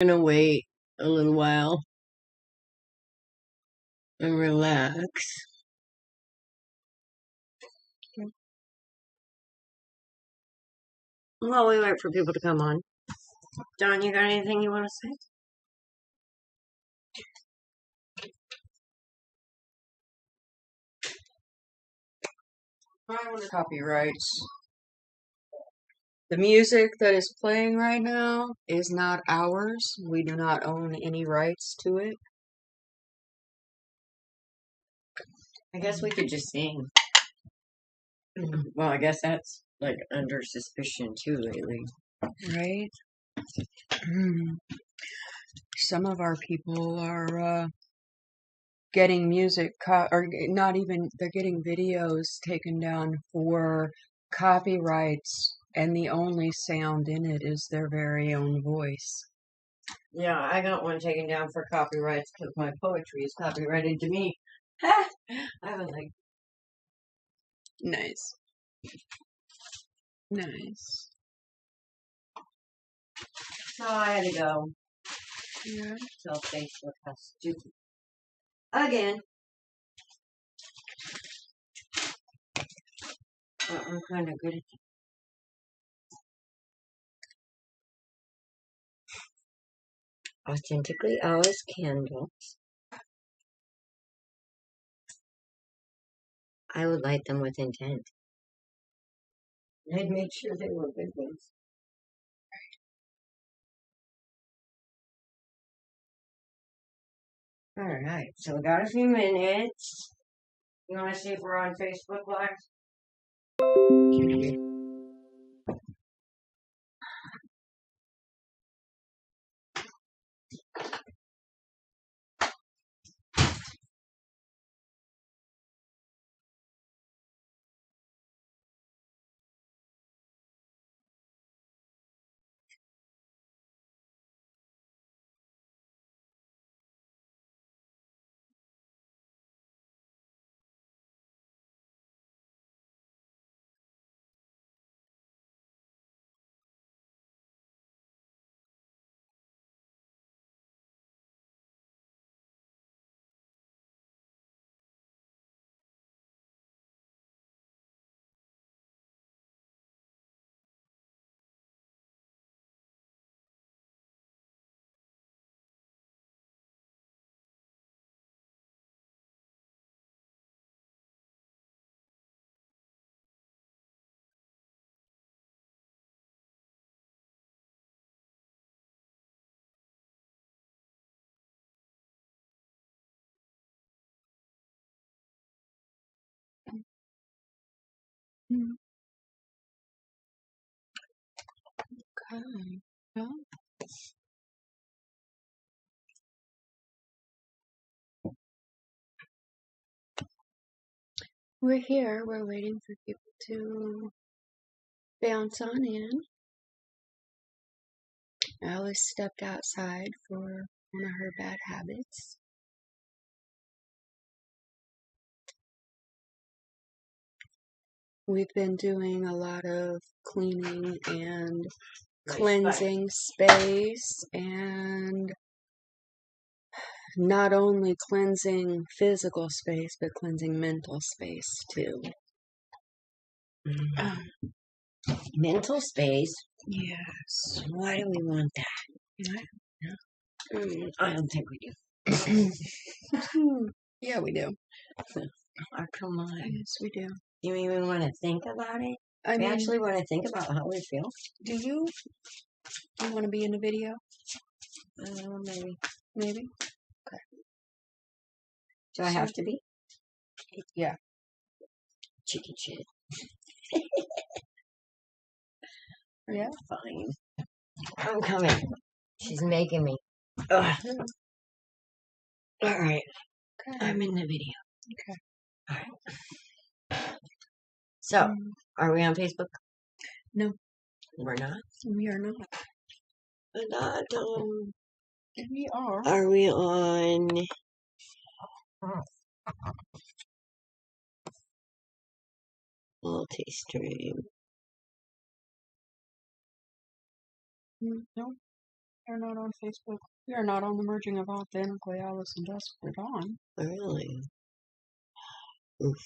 I'm gonna wait a little while and relax. While we wait for people to come on. John, you got anything you want to say? Copyrights. The music that is playing right now is not ours. We do not own any rights to it. I guess we could just sing. Well, I guess that's like under suspicion too lately. Right? Some of our people are getting music, or not even, they're getting videos taken down for copyrights, and the only sound in it is their very own voice. Yeah, I got one taken down for copyrights because my poetry is copyrighted to me. I was like, nice. Nice. So I had to go. Yeah. So Facebook has stupid. Again. I'm kind of good at that. Authentically ours candles. I would light them with intent. I'd make sure they were good ones. Alright, so we got a few minutes. You want to see if we're on Facebook Live? Okay. Well, we're here. We're waiting for people to bounce on in. Alice stepped outside for one of her bad habits. We've been doing a lot of cleaning and cleansing space, and not only cleansing physical space, but cleansing mental space too. Mental space? Yes. Why do we want that? I don't think we do. Yeah, we do. Oh, come on. Yes, we do. Do you even want to think about it? We actually want to think about how we feel. Do you? Do you want to be in the video? Maybe. Maybe? Okay. Do I have to be? Yeah. Chicken shit. Yeah? Fine. I'm coming. She's making me. Ugh. Alright. Okay. I'm in the video. Okay. Alright. So, are we on Facebook? No. We're not? We are not. We're not. We are. Are we on... multi-stream? No. They're not on Facebook. We are not on the merging of authentically Alice and Dusk for Dawn. Really? Oof.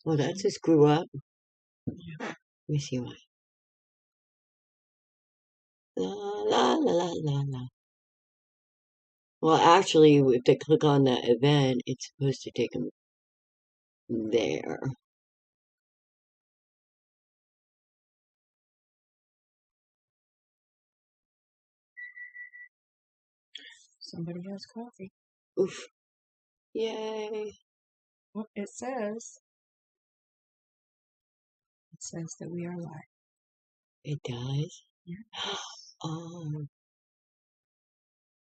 Well, that's a screw up. Let me see why. La la la la la la. Well, actually, if they click on that event, it's supposed to take them there. Somebody has coffee. Oof. Yay. Well, it says that we are live. It does? Yeah. Oh.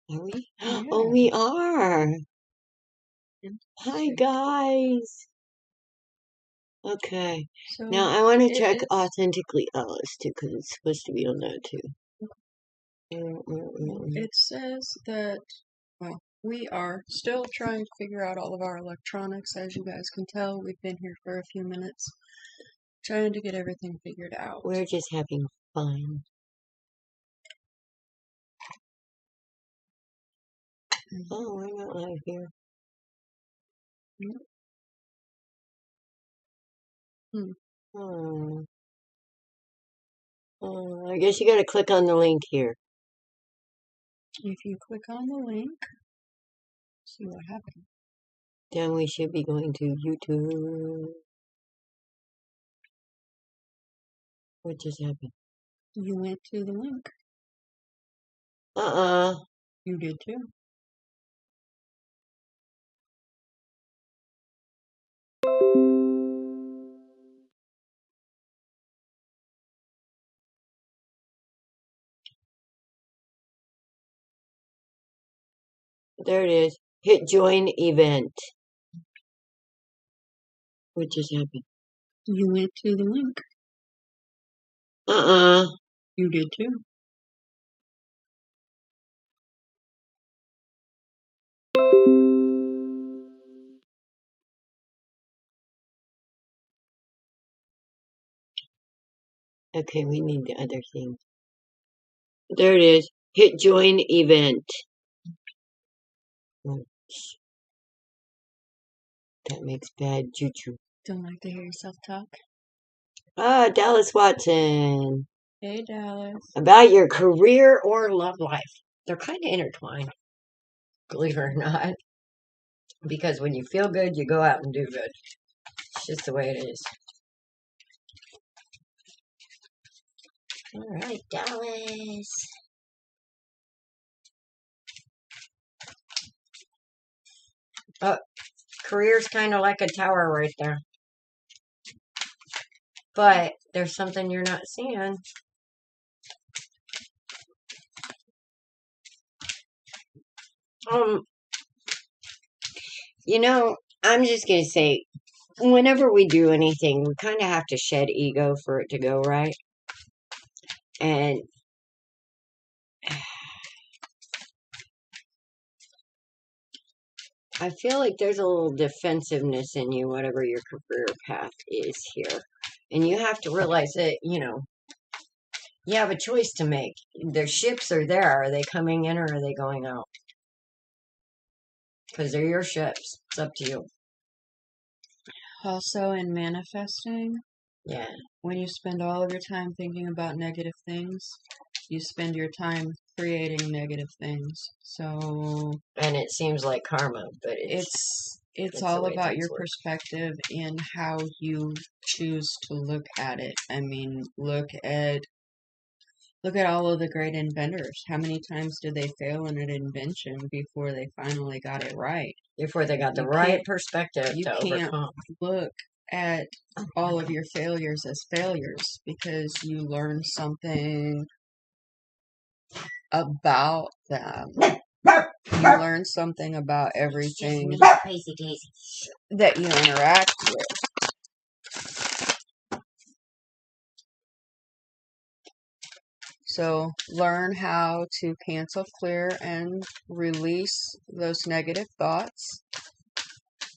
Are we? Yeah. Oh, we are. Hi, guys. Okay. So Now, I want to check Authentically Alice, too, because it's supposed to be on that, too. It says that, well, we are still trying to figure out all of our electronics. As you guys can tell, we've been here for a few minutes trying to get everything figured out. We're just having fun. Oh, we're not live here. Oh. Oh, I guess you gotta click on the link here. If you click on the link, see what happens. Then we should be going to YouTube. What just happened? You went to the link. You did too. There it is. Hit join event. What just happened? You went to the link. You did too. Okay, we need the other thing. There it is. Hit join event. That makes bad juju. Don't like to hear yourself talk. Dallas Watson. Hey, Dallas. About your career or love life. They're kind of intertwined, believe it or not. Because when you feel good, you go out and do good. It's just the way it is. All right, Dallas. Oh, career's kind of like a tower right there. But there's something you're not seeing. You know, I'm just going to say, whenever we do anything, we kind of have to shed ego for it to go right. And I feel like there's a little defensiveness in you, whatever your career path is here. And you have to realize that, you know, you have a choice to make. Their ships are there. Are they coming in or are they going out? Because they're your ships. It's up to you. Also, in manifesting, Yeah. when you spend all of your time thinking about negative things, you spend your time creating negative things. So, And it seems like karma, but it's all about your perspective and how you choose to look at it. I mean, look at all of the great inventors. How many times did they fail in an invention before they finally got it right? Before they got the right perspective to overcome. Look at all of your failures as failures because you learn something about them. You learn something about everything that you interact with. So learn how to cancel, clear, and release those negative thoughts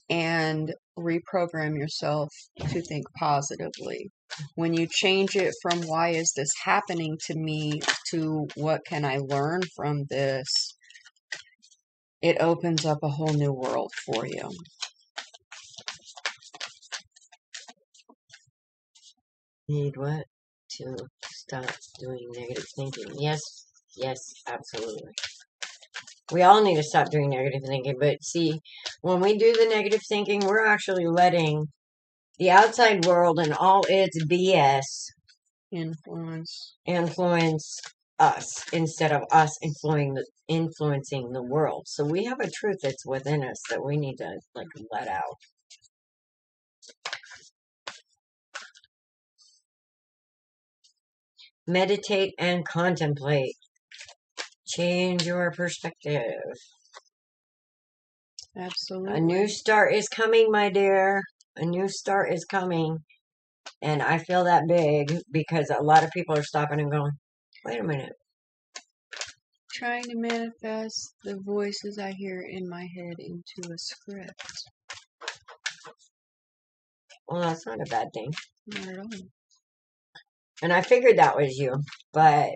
and reprogram yourself to think positively. When you change it from why is this happening to me to what can I learn from this, it opens up a whole new world for you. Need what? To stop doing negative thinking. Yes, yes, absolutely. We all need to stop doing negative thinking, but see, when we do the negative thinking, we're actually letting the outside world and all its BS influence us instead of us influencing the world. So we have a truth that's within us that we need to like let out. Meditate and contemplate. Change your perspective. Absolutely. A new start is coming, my dear. A new start is coming. And I feel that big because a lot of people are stopping and going, wait a minute. Trying to manifest the voices I hear in my head into a script. Well, that's not a bad thing. Not at all. And I figured that was you. But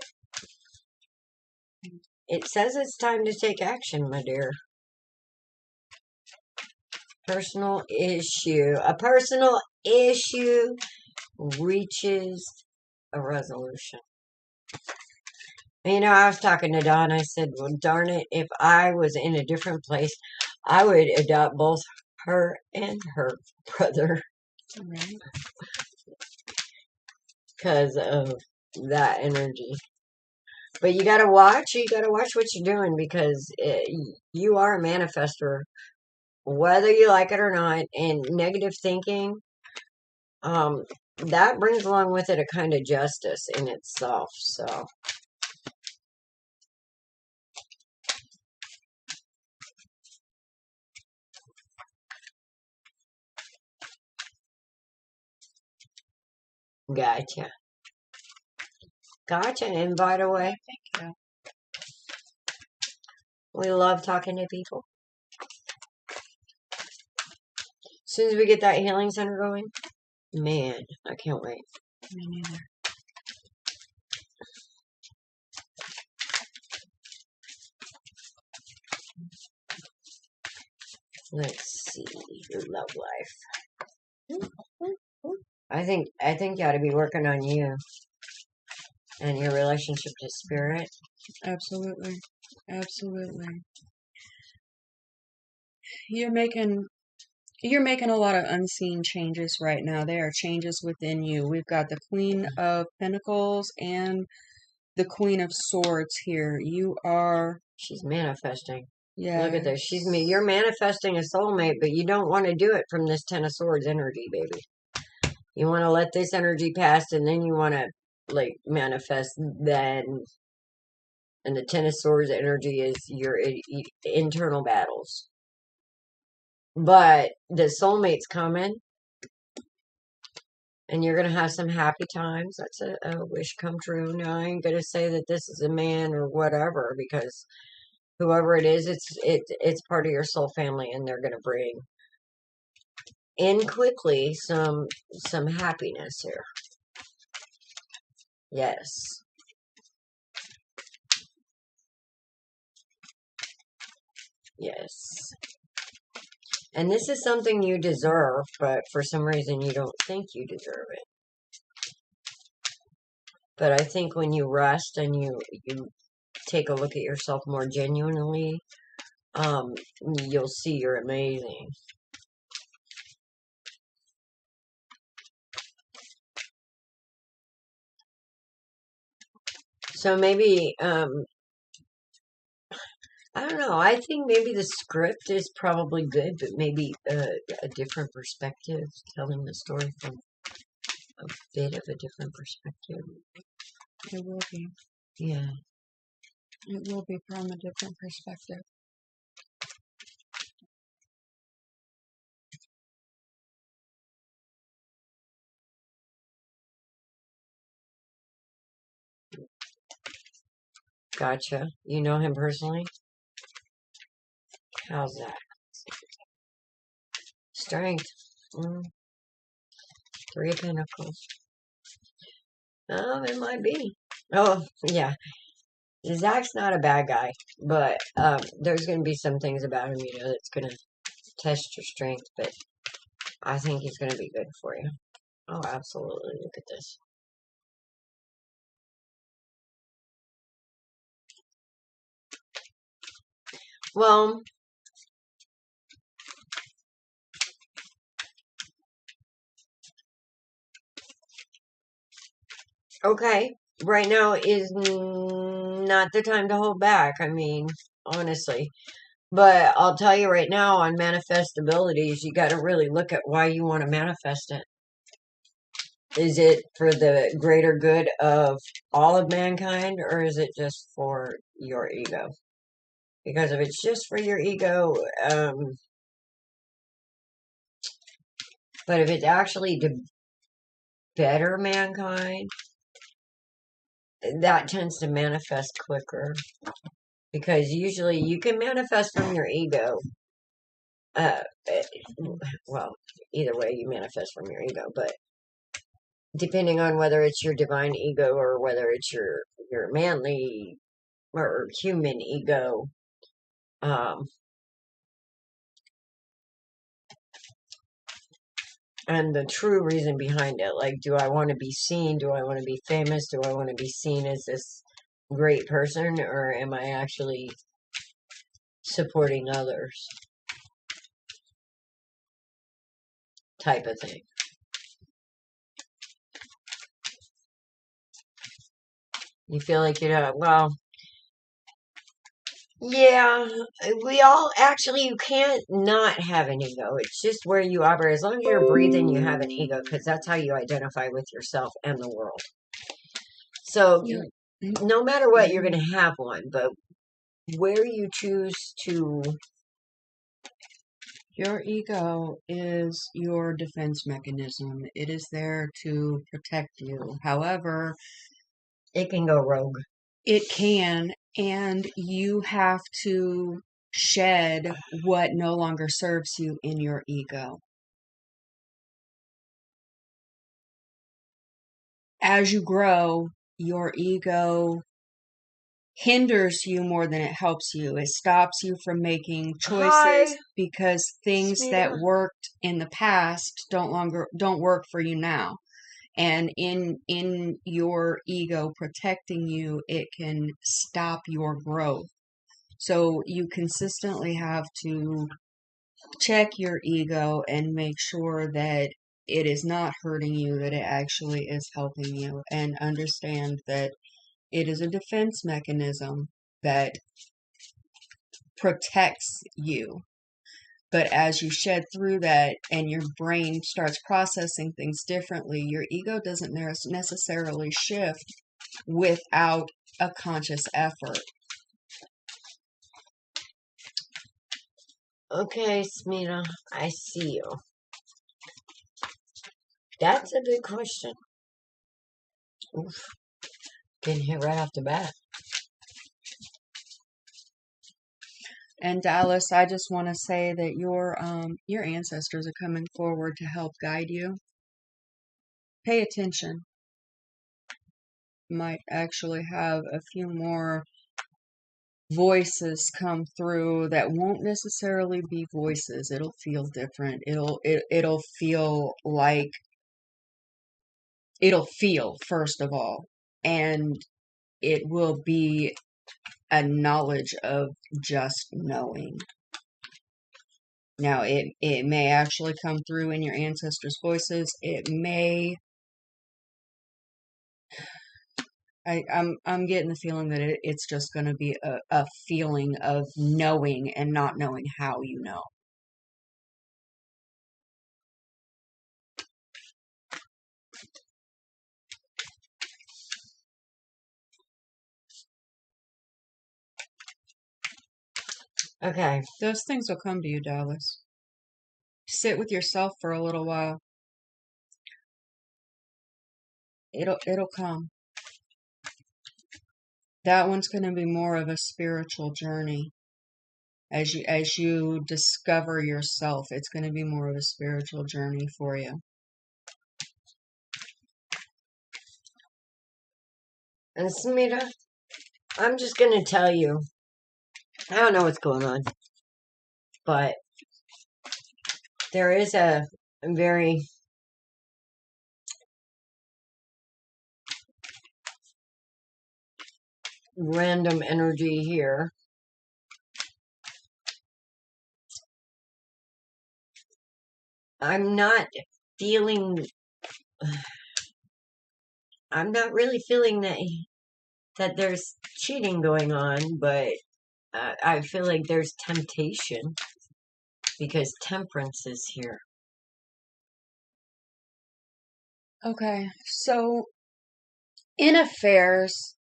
it says it's time to take action, my dear. Personal issue. A personal issue reaches a resolution. You know, I was talking to Dawn. I said, well, darn it, if I was in a different place, I would adopt both her and her brother. Right. Because of that energy. But you gotta watch what you're doing because you are a manifester, whether you like it or not. And negative thinking, that brings along with it a kind of justice in itself. So, gotcha. Gotcha. And by the way, Thank you. we love talking to people. As soon as we get that healing center going, man, I can't wait. Me neither. Let's see, your love life. I think you ought to be working on you and your relationship to spirit. Absolutely. Absolutely. You're making a lot of unseen changes right now. There are changes within you. We've got the Queen of Pentacles and the Queen of Swords here. You are... She's manifesting. Yeah. Look at this. You're manifesting a soulmate, but you don't want to do it from this Ten of Swords energy, baby. You want to let this energy pass, and then you want to, like, manifest then. And the Ten of Swords energy is your internal battles. But the soulmate's coming, and you're going to have some happy times. That's a wish come true. Now, I ain't going to say that this is a man or whatever, because whoever it is, it's part of your soul family, and they're going to bring in quickly some happiness here. Yes. Yes. And this is something you deserve, but for some reason you don't think you deserve it. But I think when you rest and you take a look at yourself more genuinely, you'll see you're amazing. So maybe, I don't know, I think maybe the script is probably good, but maybe a different perspective, telling the story from a bit of a different perspective. It will be. Yeah. It will be from a different perspective. Gotcha. You know him personally? How's that? Strength. 3 of Pentacles. It might be. Oh, yeah. Zach's not a bad guy, but there's going to be some things about him, that's going to test your strength, but I think he's going to be good for you. Oh, absolutely. Look at this. Well, okay. Right now is not the time to hold back. I mean, honestly. But I'll tell you right now, on manifestabilities, you got to really look at why you want to manifest it. Is it for the greater good of all of mankind, or is it just for your ego? Because if it's just for your ego, but if it's actually to better mankind, that tends to manifest quicker. Because usually you can manifest from your ego. Well, either way, you manifest from your ego, but depending on whether it's your divine ego or whether it's your manly or human ego, and the true reason behind it, like, do I want to be seen? Do I want to be famous? Do I want to be seen as this great person, or am I actually supporting others? Type of thing. You feel like well, yeah, we all actually, you can't not have an ego. It's just where you operate. As long as you're breathing, you have an ego, because that's how you identify with yourself and the world. So, no matter what, you're going to have one, but where you choose to... Your ego is your defense mechanism. It is there to protect you. However, it can go rogue. It can, and you have to shed what no longer serves you in your ego. As you grow, your ego hinders you more than it helps you. It stops you from making choices because things that worked in the past don't work for you now. And in your ego protecting you, it can stop your growth. So you consistently have to check your ego and make sure that it is not hurting you, that it actually is helping you, and understand that it is a defense mechanism that protects you. But as you shed through that and your brain starts processing things differently, your ego doesn't necessarily shift without a conscious effort. Okay, Smita, I see you. That's a good question. Oof. Getting hit right off the bat. And Dallas, I just want to say that your ancestors are coming forward to help guide you. Pay attention. Might actually have a few more voices come through that won't necessarily be voices. It'll feel different. It'll feel like, it'll feel, first of all, and it will be a knowledge of just knowing. Now, it may actually come through in your ancestors' voices. It may... I'm getting the feeling that it's just going to be a feeling of knowing and not knowing how you know. Okay. Those things will come to you, Dallas. Sit with yourself for a little while. It'll come. That one's going to be more of a spiritual journey. As you discover yourself, it's going to be more of a spiritual journey for you. And Smita, I'm just going to tell you, I don't know what's going on, but there is a very random energy here. I'm not feeling, I'm not really feeling that there's cheating going on, but I feel like there's temptation because temperance is here. Okay, so in affairs,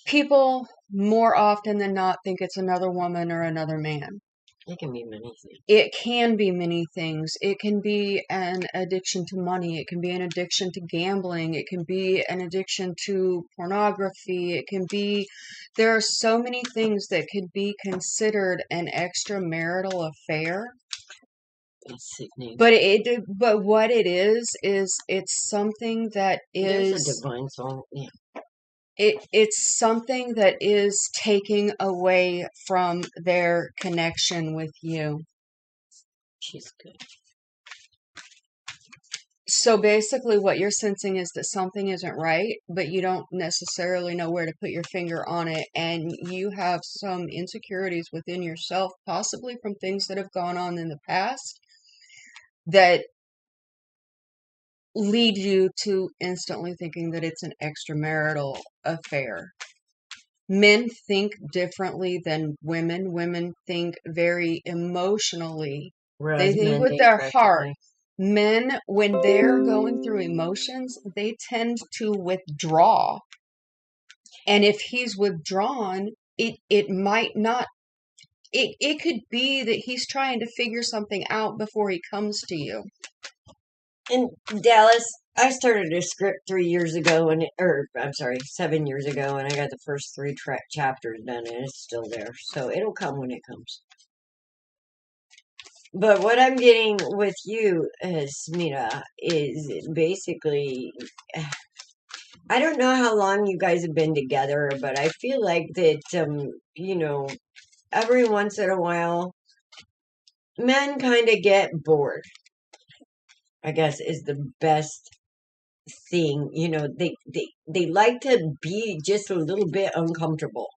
people more often than not think it's another woman or another man. It can be many things. It can be many things. It can be an addiction to money. It can be an addiction to gambling. It can be an addiction to pornography. It can be, there are so many things that could be considered an extramarital affair. It's sickening. But what it is it's something that There's is a divine soul. Yeah. it's something that is taking away from their connection with you. She's good. So basically what you're sensing is that something isn't right, but you don't necessarily know where to put your finger on it, and you have some insecurities within yourself, possibly from things that have gone on in the past, that lead you to instantly thinking that it's an extramarital affair. Men think differently than women. Women think very emotionally. They Whereas think men with think their heart. practically. Men, when they're going through emotions, they tend to withdraw. And if he's withdrawn, it might not, it could be that he's trying to figure something out before he comes to you. In Dallas, I started a script 3 years ago, or I'm sorry, 7 years ago, and I got the first 3 chapters done, and it's still there. So it'll come when it comes. But what I'm getting with you, Smita, is basically, I don't know how long you guys have been together, but I feel like that, every once in a while, men kind of get bored, I guess is the best thing. They like to be just a little bit uncomfortable.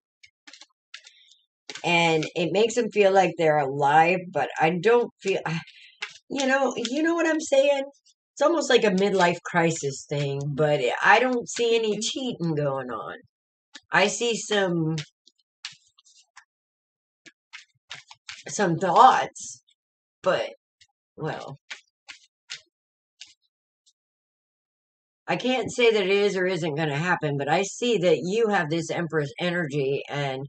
And it makes them feel like they're alive, but I don't feel, you know what I'm saying? It's almost like a midlife crisis thing, but I don't see any cheating going on. I see some thoughts, but, well, I can't say that it is or isn't going to happen, but I see that you have this Empress energy, and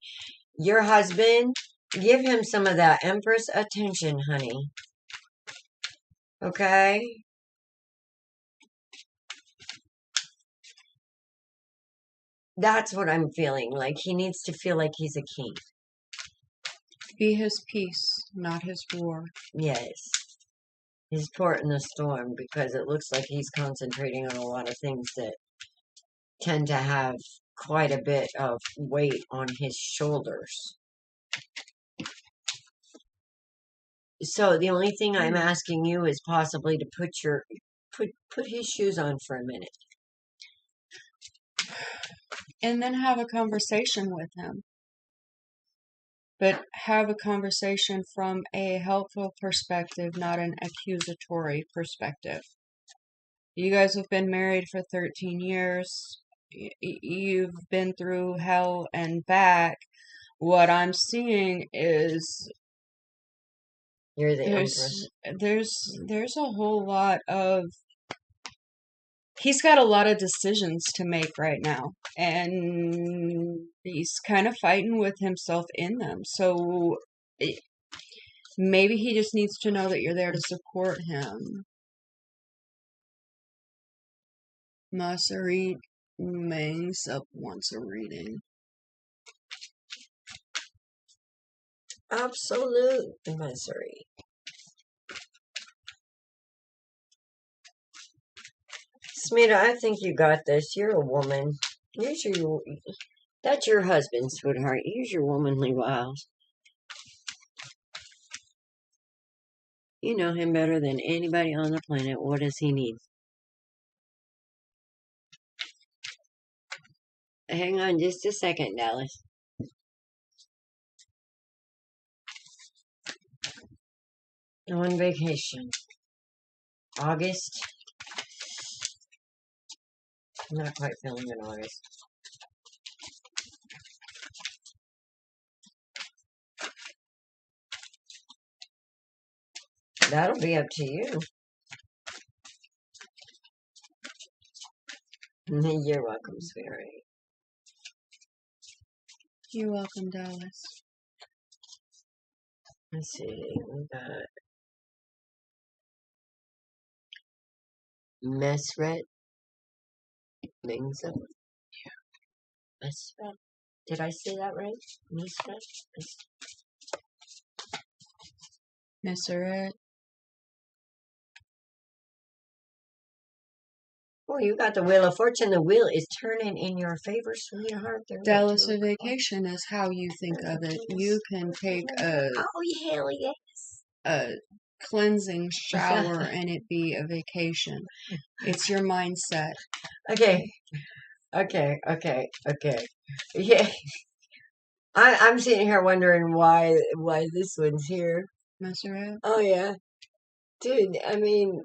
your husband, give him some of that Empress attention, honey. Okay? That's what I'm feeling. Like, he needs to feel like he's a king. Be his peace, not his war. Yes. He's port in the storm, because it looks like he's concentrating on a lot of things that tend to have quite a bit of weight on his shoulders. So the only thing I'm asking you is possibly to put his shoes on for a minute. And then have a conversation with him. But have a conversation from a helpful perspective, not an accusatory perspective. You guys have been married for 13 years. You've been through hell and back. What I'm seeing is You're the Empress. there's a whole lot of, he's got a lot of decisions to make right now, and he's kind of fighting with himself in them. So maybe he just needs to know that you're there to support him. Masarit Mangs up wants a reading. Absolute misery. Smita, I think you got this. You're a woman. Use your, that's your husband, sweetheart. Use your womanly wiles. You know him better than anybody on the planet. What does he need? Hang on just a second, Dallas. On vacation. August. I'm not quite feeling in August. That'll be up to you. You're welcome, sweetheart. You're welcome, Dallas. Let's see. We got Mesret. Mingza. Mesret. Did I say that right? Mesret? Messeret. Oh, you got the Wheel of Fortune. The wheel is turning in your favor, sweetheart. Dallas, a vacation is how you think of it. You can take Oh, hell yes. a cleansing shower and it be a vacation. It's your mindset. Okay. Yeah. I'm sitting here wondering why this one's here. Messeret. Oh, yeah. Dude, I mean,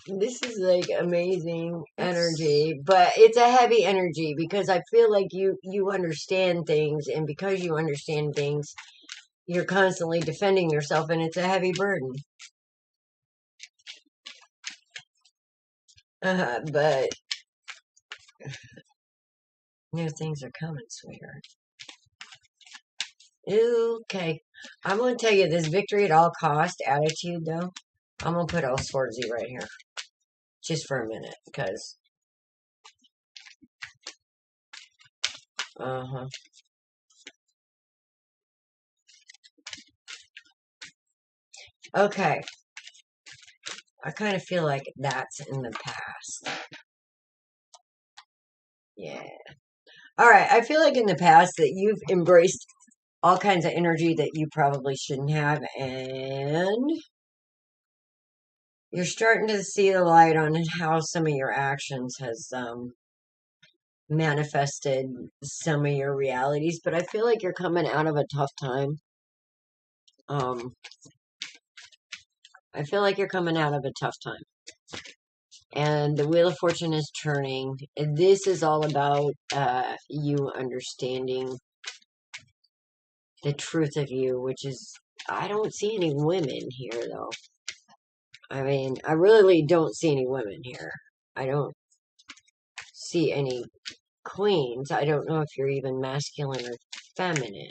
this is like amazing energy, but it's a heavy energy because I feel like you understand things, and because you understand things, you're constantly defending yourself, and it's a heavy burden. But new things are coming, sweetheart. Okay. I'm going to tell you this victory at all cost attitude, though. I'm going to put all swordsy right here. Just for a minute, because... Okay. I kind of feel like that's in the past. Yeah. Alright, I feel like in the past that you've embraced all kinds of energy that you probably shouldn't have, and you're starting to see the light on how some of your actions has manifested some of your realities, but I feel like you're coming out of a tough time. I feel like you're coming out of a tough time. And the Wheel of Fortune is turning. And this is all about you understanding the truth of you, which is, I don't see any women here, though. I mean, I really don't see any women here. I don't see any queens. I don't know if you're even masculine or feminine.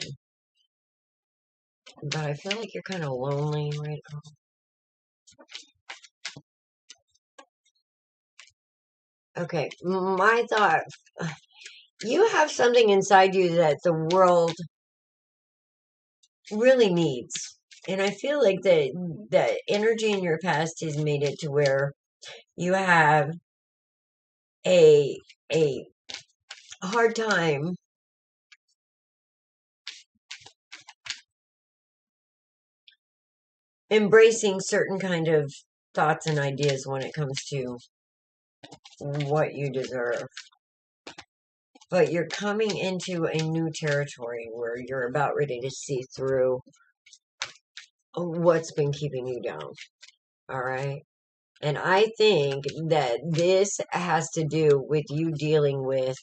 But I feel like you're kind of lonely right now. Okay, my thought, you have something inside you that the world really needs. And I feel like the energy in your past has made it to where you have a hard time embracing certain kind of thoughts and ideas when it comes to what you deserve. But you're coming into a new territory where you're about ready to see through what's been keeping you down. All right? And I think that this has to do with you dealing with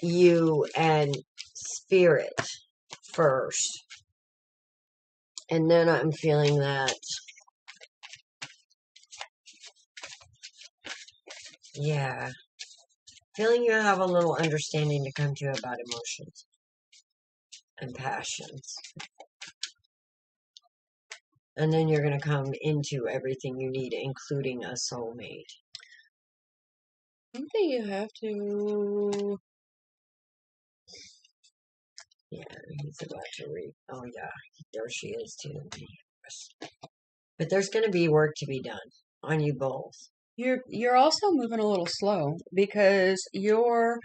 you and spirit first. And then I'm feeling that, yeah, feeling you have a little understanding to come to about emotions and passions. And then you're going to come into everything you need, including a soulmate. I think that you have to. Yeah, he's about to read. Oh, yeah, there she is, too. But there's going to be work to be done on you both. You're also moving a little slow because you're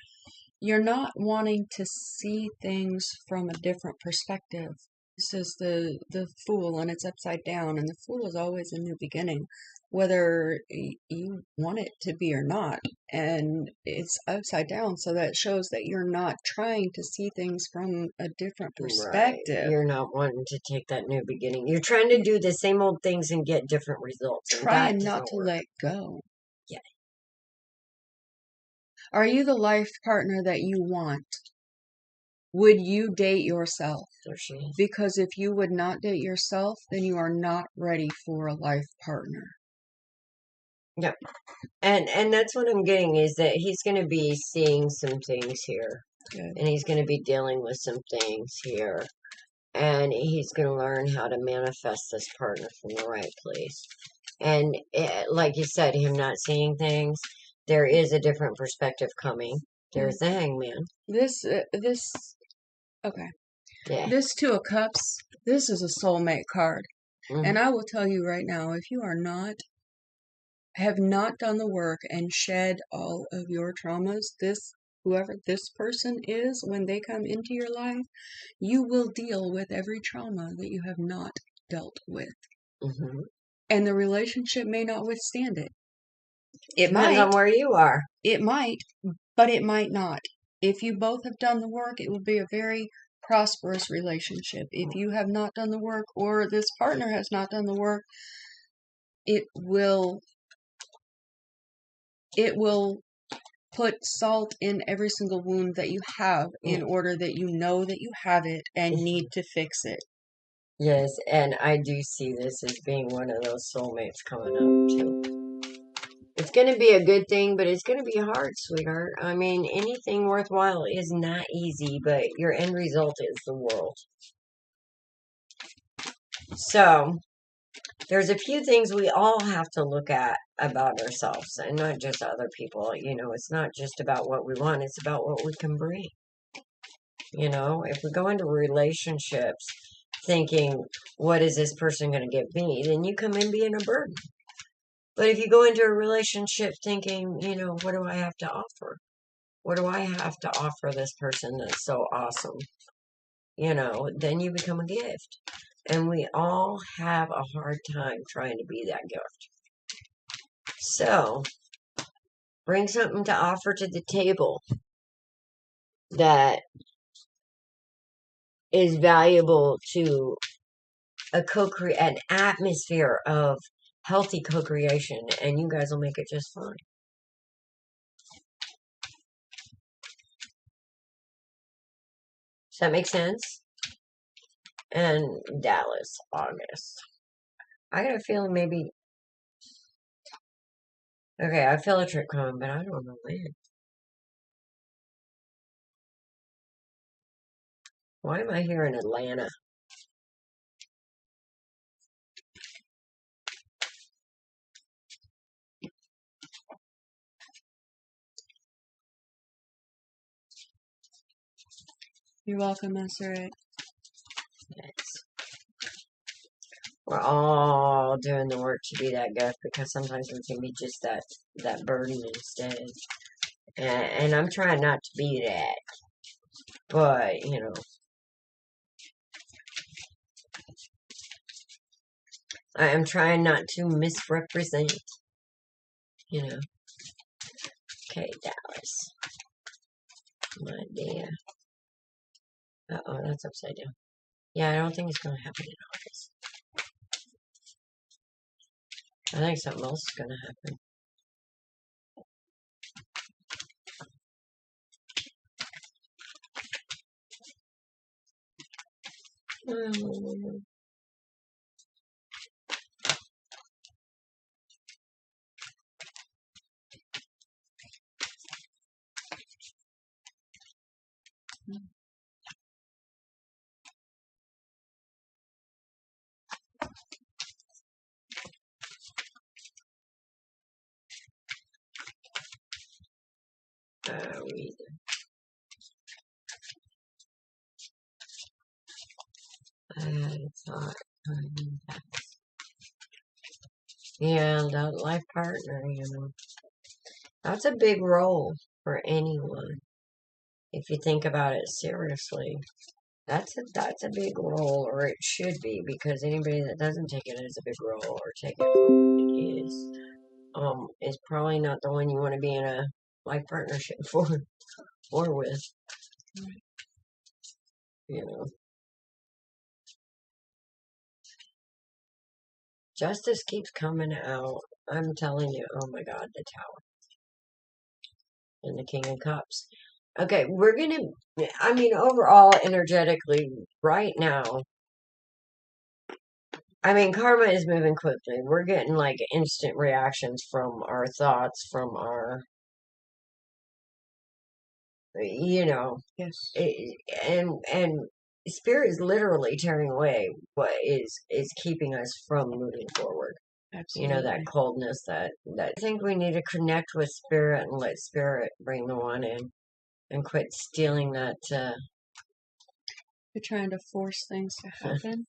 not wanting to see things from a different perspective. This is the Fool, and it's upside down, and the Fool is always a new beginning, whether you want it to be or not. And it's upside down, so that shows that you're not trying to see things from a different Right. perspective. You're not wanting to take that new beginning. You're trying to do the same old things and get different results. And that Trying not doesn't to work. let go. Yeah. Are you the life partner that you want? Would you date yourself? There she is. Because if you would not date yourself, then you are not ready for a life partner. Yep. And that's what I'm getting is that he's going to be seeing some things here. Good. And he's going to be dealing with some things here. And he's going to learn how to manifest this partner from the right place. And like you said, him not seeing things, there is a different perspective coming. There's the Hangman. Okay. Yeah. This Two of Cups, this is a soulmate card. Mhm. And I will tell you right now, if you have not done the work and shed all of your traumas, whoever this person is, when they come into your life, you will deal with every trauma that you have not dealt with. Mhm. And the relationship may not withstand it. It Depends on might. where you are. It might, but it might not. If you both have done the work, it will be a very prosperous relationship. If you have not done the work, or this partner has not done the work, it will put salt in every single wound that you have in order that you know that you have it and need to fix it. Yes, and I do see this as being one of those soulmates coming up too. It's going to be a good thing, but it's going to be hard, sweetheart. I mean, anything worthwhile is not easy, but your end result is the world. So, there's a few things we all have to look at about ourselves and not just other people. You know, it's not just about what we want, it's about what we can bring. You know, if we go into relationships thinking, what is this person going to give me? Then you come in being a burden. But if you go into a relationship thinking, you know, what do I have to offer? What do I have to offer this person that's so awesome? You know, then you become a gift. And we all have a hard time trying to be that gift. So, bring something to offer to the table that is valuable to an atmosphere of healthy co-creation, and you guys will make it just fine. Does that make sense? And Dallas, August. I got a feeling maybe. Okay, I feel a trip coming, but I don't know when. Why am I here in Atlanta? You're welcome, Mr. Yes. We're all doing the work to be that gift because sometimes we can be just that burden instead. And I'm trying not to be that. But, you know. I am trying not to misrepresent. You know. Okay, Dallas. My dear. Uh-oh, that's upside down. Yeah, I don't think it's going to happen in August. I think something else is going to happen. I had a thought. Yeah, that life partner, that's a big role for anyone. If you think about it seriously, that's a big role, or it should be, because anybody that doesn't take it as a big role or take it for what it is probably not the one you want to be in a life partnership for or with. Justice keeps coming out. I'm telling you, oh my God, the Tower and the King of Cups. Okay, overall, energetically, right now, karma is moving quickly. We're getting like instant reactions from our thoughts, from our, Yes. and Spirit is literally tearing away what is keeping us from moving forward. Absolutely. That coldness, that I think we need to connect with Spirit and let Spirit bring the one in and quit stealing that. You're trying to force things to happen.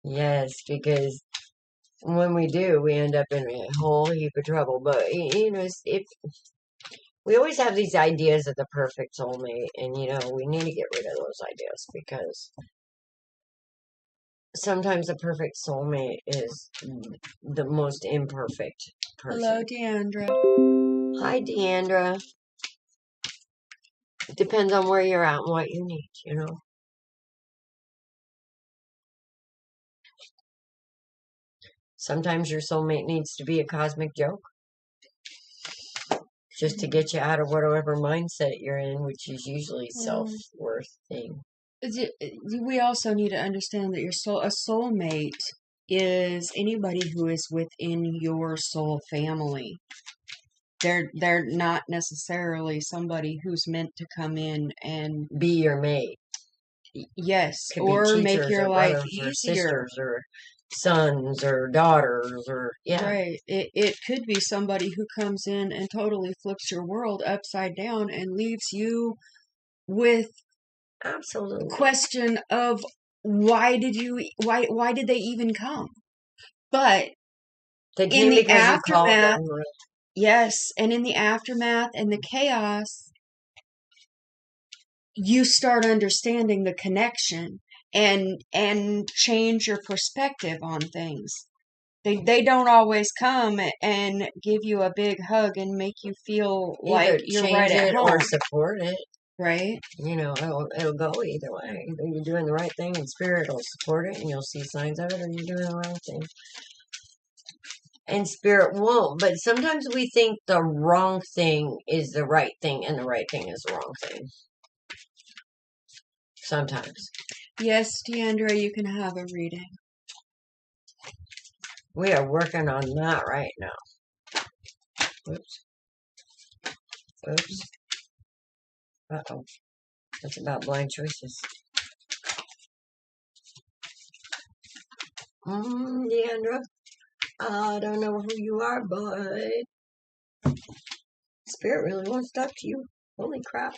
Yes, because when we do, we end up in a whole heap of trouble. But if we always have these ideas of the perfect soulmate, and we need to get rid of those ideas, because sometimes the perfect soulmate is the most imperfect person. Hello, Deandra. Hi, Deandra. It depends on where you're at and what you need, Sometimes your soulmate needs to be a cosmic joke, just to get you out of whatever mindset you're in, which is usually self-worth thing. We also need to understand that a soulmate is anybody who is within your soul family. They're not necessarily somebody who's meant to come in and be your mate. Yes, Could or be make your life easier, or easier, sisters, or sons, or daughters, or Right. It could be somebody who comes in and totally flips your world upside down and leaves you with absolutely question of why did they even come? But they in the aftermath, them. yes, and in the aftermath and the chaos, you start understanding the connection and change your perspective on things. They don't always come and give you a big hug and make you feel Either like you're right at home. or support it. Right? It'll go either way. Either you're doing the right thing and Spirit will support it and you'll see signs of it, or you're doing the wrong thing and Spirit won't. But sometimes we think the wrong thing is the right thing and the right thing is the wrong thing. Sometimes. Yes, Deandra, you can have a reading. We are working on that right now. Oops. Uh-oh. That's about blind choices. Deandra, I don't know who you are, but Spirit really wants to talk to you. Holy crap.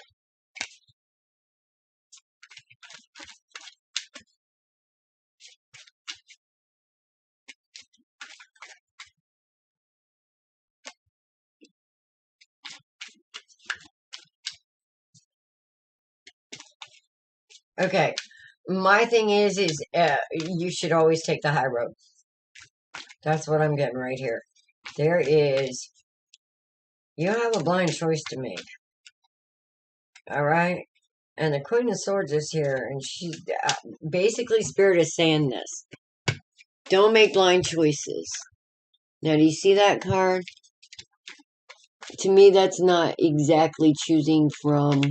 Okay. My thing is you should always take the high road. That's what I'm getting right here. You have a blind choice to make. All right? And the Queen of Swords is here, and she basically, Spirit is saying this. Don't make blind choices. Now, do you see that card? To me, that's not exactly choosing from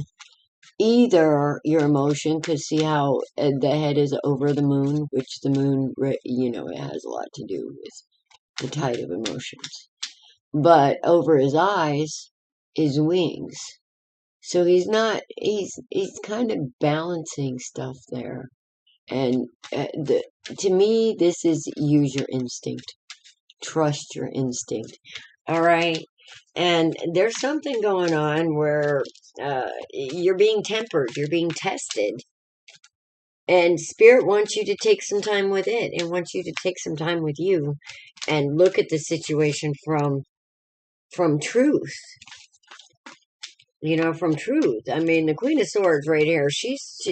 either your emotion, because see how the head is over the moon, which the moon, it has a lot to do with the tide of emotions. But over his eyes is wings. So he's kind of balancing stuff there. And to me, this is use your instinct. Trust your instinct. All right? And there's something going on where you're being tempered. You're being tested. And Spirit wants you to take some time with it and wants you to take some time with you and look at the situation from truth. You know, from truth. I mean, the Queen of Swords right here,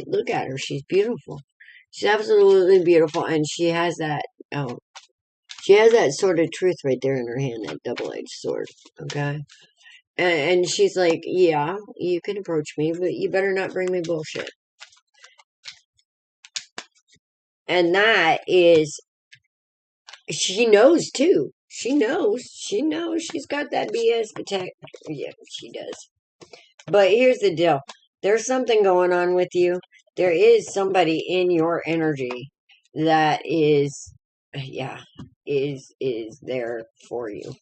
look at her, she's beautiful. She's absolutely beautiful, and she has that sort of truth right there in her hand, that double-edged sword, okay? And she's like, yeah, you can approach me, but you better not bring me bullshit. And that is, she knows too. She knows she's got that BS attack. Yeah, she does. But here's the deal. There's something going on with you. There is somebody in your energy that is there for you.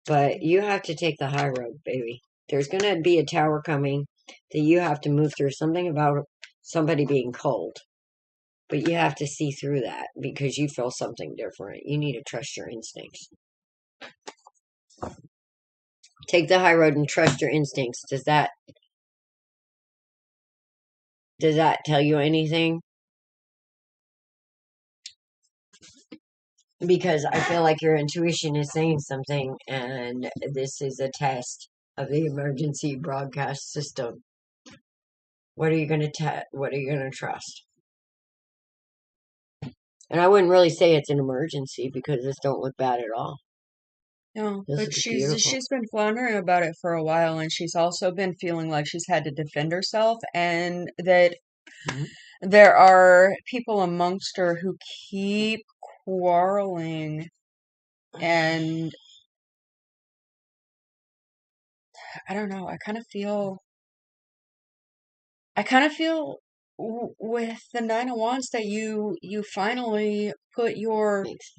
But you have to take the high road, baby. There's going to be a tower coming that you have to move through. Something about somebody being cold. But you have to see through that because you feel something different. You need to trust your instincts. Take the high road and trust your instincts. Does that tell you anything? Because I feel like your intuition is saying something, and this is a test of the emergency broadcast system. What are you going to what are you going to trust? And I wouldn't really say it's an emergency because this don't look bad at all. No, This but is she's beautiful. been floundering about it for a while, and she's also been feeling like she's had to defend herself, and that Mhm. there are people amongst her who keep quarreling, and I don't know. I kind of feel with the Nine of Wands that you finally put your Makes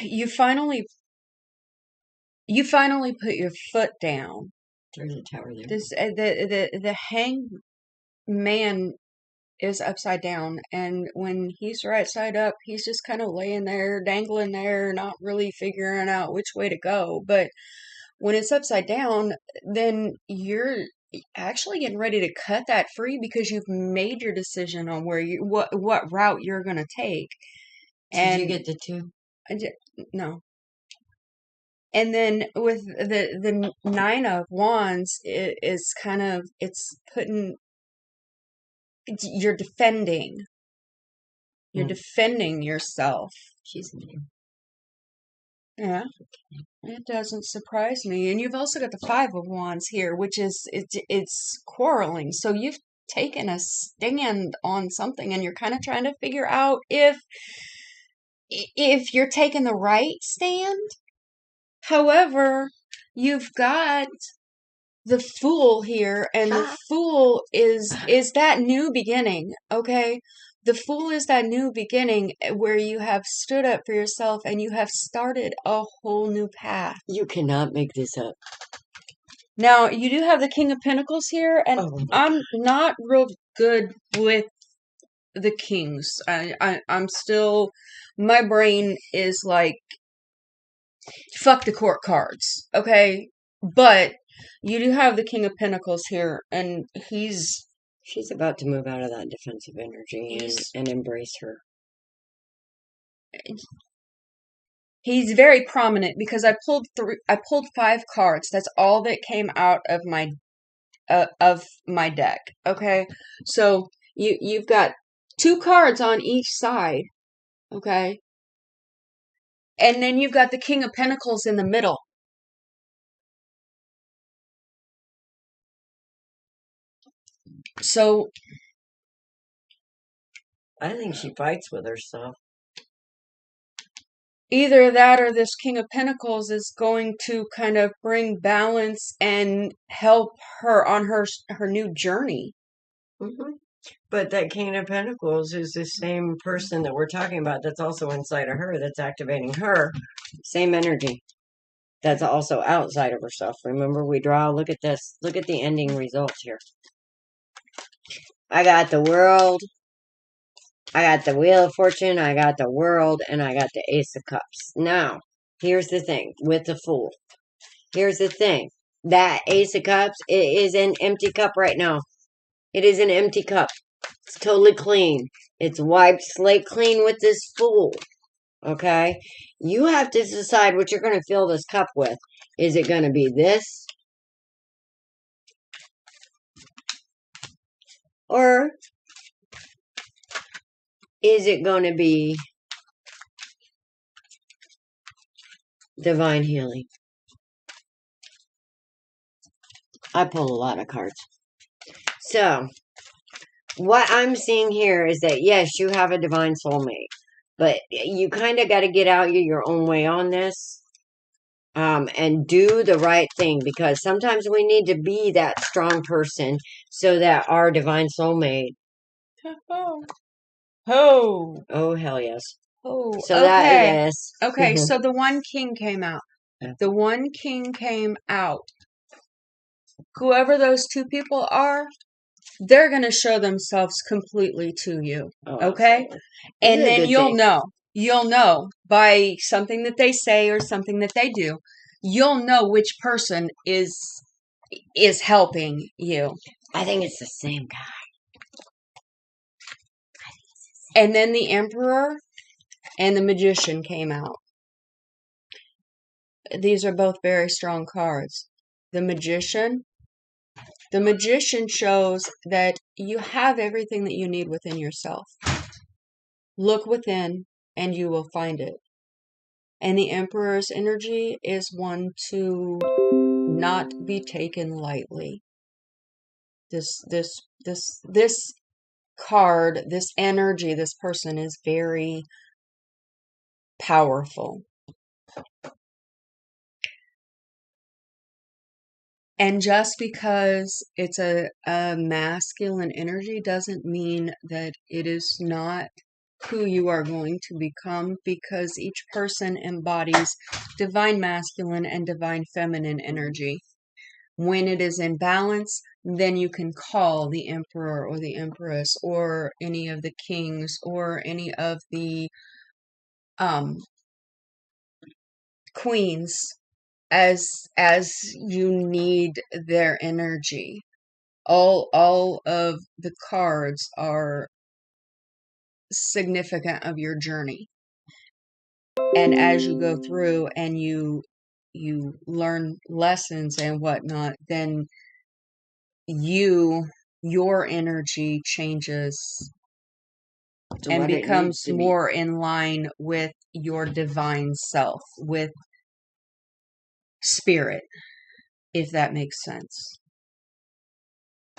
you finally put your foot down. There's a tower there. This the hangman is upside down, and when he's right side up, he's just kind of laying there, dangling there, not really figuring out which way to go. But when it's upside down, then you're actually getting ready to cut that free because you've made your decision on what route you're going to take. Did you And get the two? no. And then with the Nine of Wands is kind of, it's putting, you're defending. You're defending yourself. She's mean. Yeah. It doesn't surprise me. And you've also got the Five of Wands here, which is, it's quarreling. So you've taken a stand on something, and you're kind of trying to figure out if you're taking the right stand. However, you've got the Fool here, and the Fool is that new beginning, okay? The Fool is that new beginning where you have stood up for yourself and you have started a whole new path. You cannot make this up. Now, you do have the King of Pentacles here, and I'm not real good with the kings. I'm still, my brain is like, fuck the court cards, okay? But you do have the King of Pentacles here, and she's about to move out of that defensive energy and embrace her. He's very prominent because I pulled 5 cards. That's all that came out of my deck. Okay, so you've got 2 cards on each side. Okay, and then you've got the King of Pentacles in the middle. So I think she fights with herself. Either that or this King of Pentacles is going to kind of bring balance and help her on her new journey. Mm-hmm. But that King of Pentacles is the same person that we're talking about that's also inside of her, that's activating her. Same energy. That's also outside of herself. Remember, we draw, look at this. Look at the ending results here. I got the World. I got the Wheel of Fortune, I got the World, and I got the Ace of Cups. Now, here's the thing with the Fool. Here's the thing. That Ace of Cups, it is an empty cup right now. It is an empty cup. It's totally clean. It's wiped slate clean with this Fool. Okay? You have to decide what you're going to fill this cup with. Is it going to be this? Or is it going to be divine healing? I pull a lot of cards. So, what I'm seeing here is that, yes, you have a divine soulmate. But you kind of got to get out your own way on this. And do the right thing. Because sometimes we need to be that strong person so that our divine soulmate. Oh. Oh, hell yes. Oh, So okay. that, yes. Okay, so the one king came out. The one king came out. Whoever those two people are, they're going to show themselves completely to you. Okay? And then you'll know. You'll know by something that they say or something that they do. You'll know which person is helping you. I think it's the same guy. And then the Emperor and the Magician came out. These are both very strong cards. The Magician shows that you have everything that you need within yourself. Look within and you will find it. And the Emperor's energy is one to not be taken lightly. This card, this energy, this person is very powerful. And just because it's a masculine energy doesn't mean that it is not who you are going to become, because each person embodies divine masculine and divine feminine energy. When it is in balance, then you can call the Emperor or the Empress or any of the kings or any of the queens as you need their energy. All of the cards are significant of your journey. And as you go through and you learn lessons and whatnot, then your energy changes and becomes more in line with your divine self, with spirit, if that makes sense.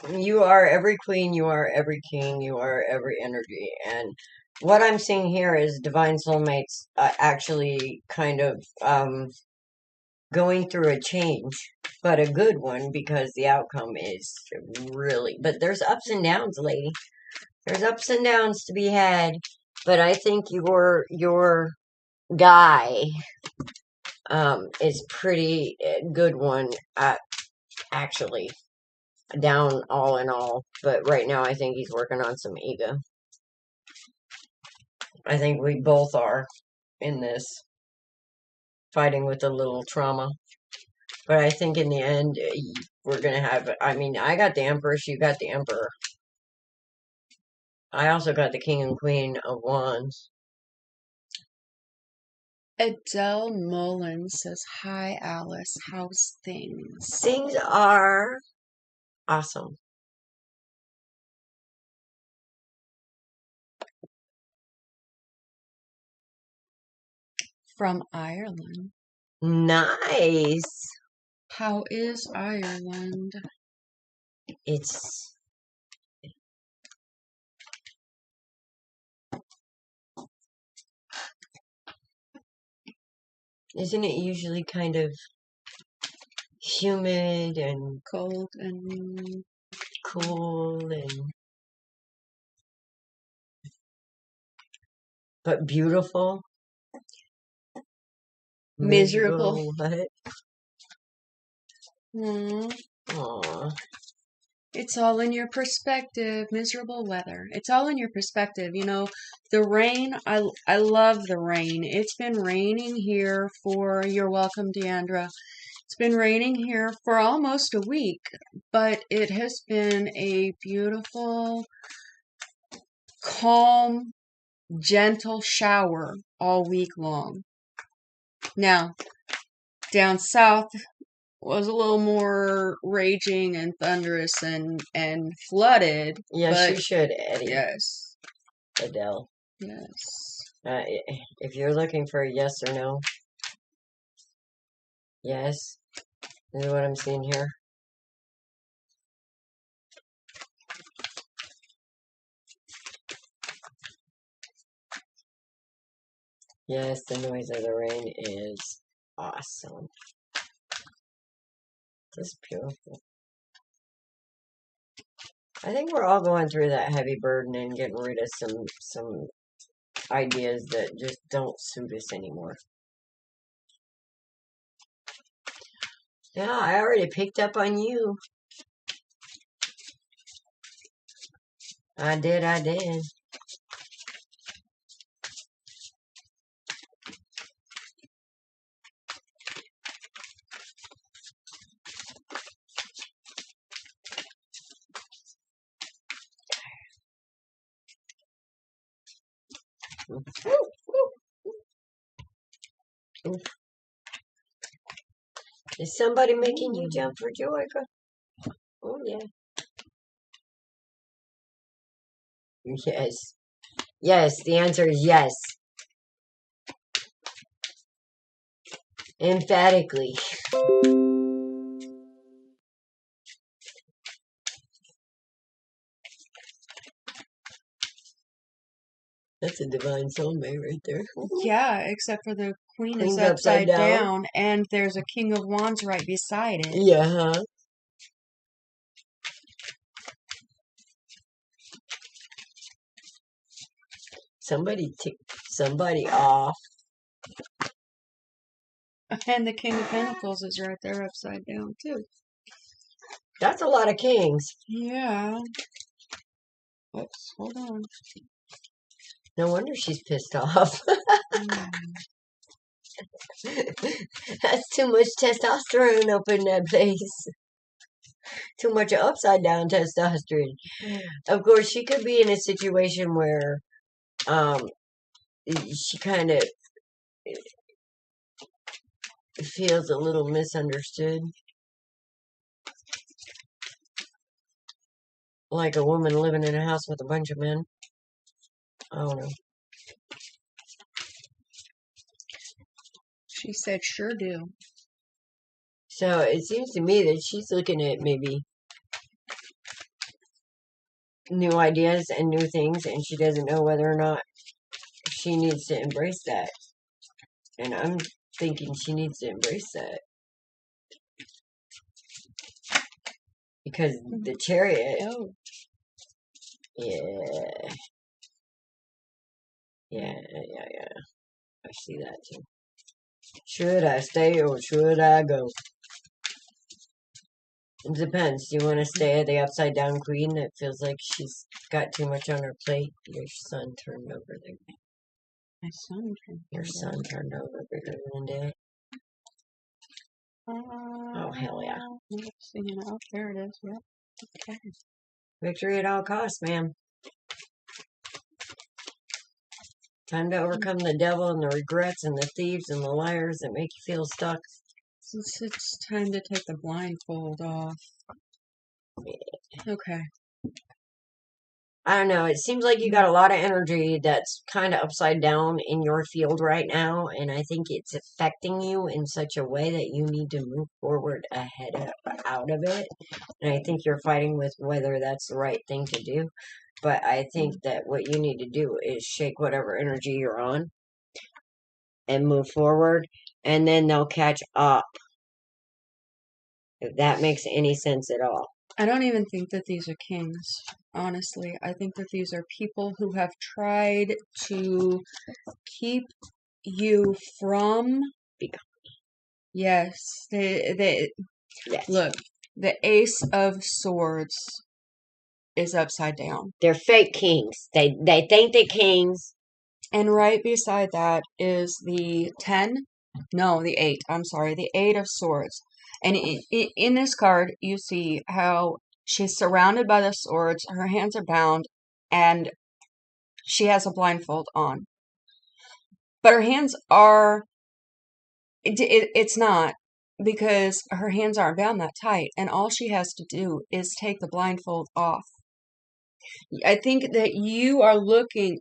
You are every queen, you are every king, you are every energy. And what I'm seeing here is divine soulmates actually kind of going through a change, but a good one, because the outcome is really... But there's ups and downs, lady. There's ups and downs to be had. But I think your guy is pretty good one, actually. Down all in all, but right now I think he's working on some ego. I think we both are in this, fighting with a little trauma. But I think in the end, we're gonna have... I mean, I got the Empress, you got the Emperor. I also got the King and Queen of Wands. Adele Mullen says, "Hi, Alice. How's things?" Things are awesome. From Ireland. Nice. How is Ireland? It's... Isn't it usually kind of humid and Cold and cool and... but beautiful? miserable. What? Aww. It's all in your perspective. Miserable weather. It's all in your perspective. You know, the rain, I love the rain. It's been raining here for... You're welcome, Deandra. It's been raining here for almost a week, but it has been a beautiful calm, gentle shower all week long. Now, down south was a little more raging and thunderous and flooded. Yes, but you should, Eddie. yes, Adele. yes. If you're looking for a yes or no, yes. This is what I'm seeing here. Yes, the noise of the rain is awesome. Just beautiful. I think we're all going through that heavy burden and getting rid of some ideas that just don't suit us anymore. Yeah, I already picked up on you. I did. Is somebody making you jump for joy? Oh, yeah. Yes. Yes, the answer is yes. Emphatically. That's a divine soulmate right there. Yeah, except for the queen is Queen's upside down, and there's a king of wands right beside it. Yeah, huh? Somebody ticked somebody off. And the king of pentacles is right there upside down, too. That's a lot of kings. Yeah. Oops, hold on. No wonder she's pissed off. That's too much testosterone up in that place. Too much upside down testosterone. Of course, she could be in a situation where she kind of feels a little misunderstood. Like a woman living in a house with a bunch of men. I don't know. She said, sure do. So it seems to me that she's looking at maybe new ideas and new things, and she doesn't know whether or not she needs to embrace that. And I'm thinking she needs to embrace that. Because the Chariot, yeah. I see that too. Should I stay or should I go? It depends. Do you want to stay at the upside down queen that feels like she's got too much on her plate? Your son turned over there. My son turned Your son turned over bigger than dad. Oh, hell yeah. Oh, there it is. Yep. Okay. Victory at all costs, ma'am. Time to overcome the devil and the regrets and the thieves and the liars that make you feel stuck. It's time to take the blindfold off. Okay. I don't know. It seems like you got a lot of energy that's kind of upside down in your field right now, and I think it's affecting you in such a way that you need to move forward out of it. And I think you're fighting with whether that's the right thing to do. But I think that what you need to do is shake whatever energy you're on and move forward, and then they'll catch up. If that makes any sense at all. I don't even think that these are kings, honestly. I think that these are people who have tried to keep you from... Yes. Yes. Look, the Ace of Swords is upside down. They're fake kings. They think they're kings. And right beside that is the 10. No, the 8. I'm sorry. The 8 of Swords. And in this card, you see how she's surrounded by the swords. Her hands are bound. And She has a blindfold on. But her hands are, it's not, because her hands aren't bound that tight. And all she has to do is take the blindfold off. I think that you are looking,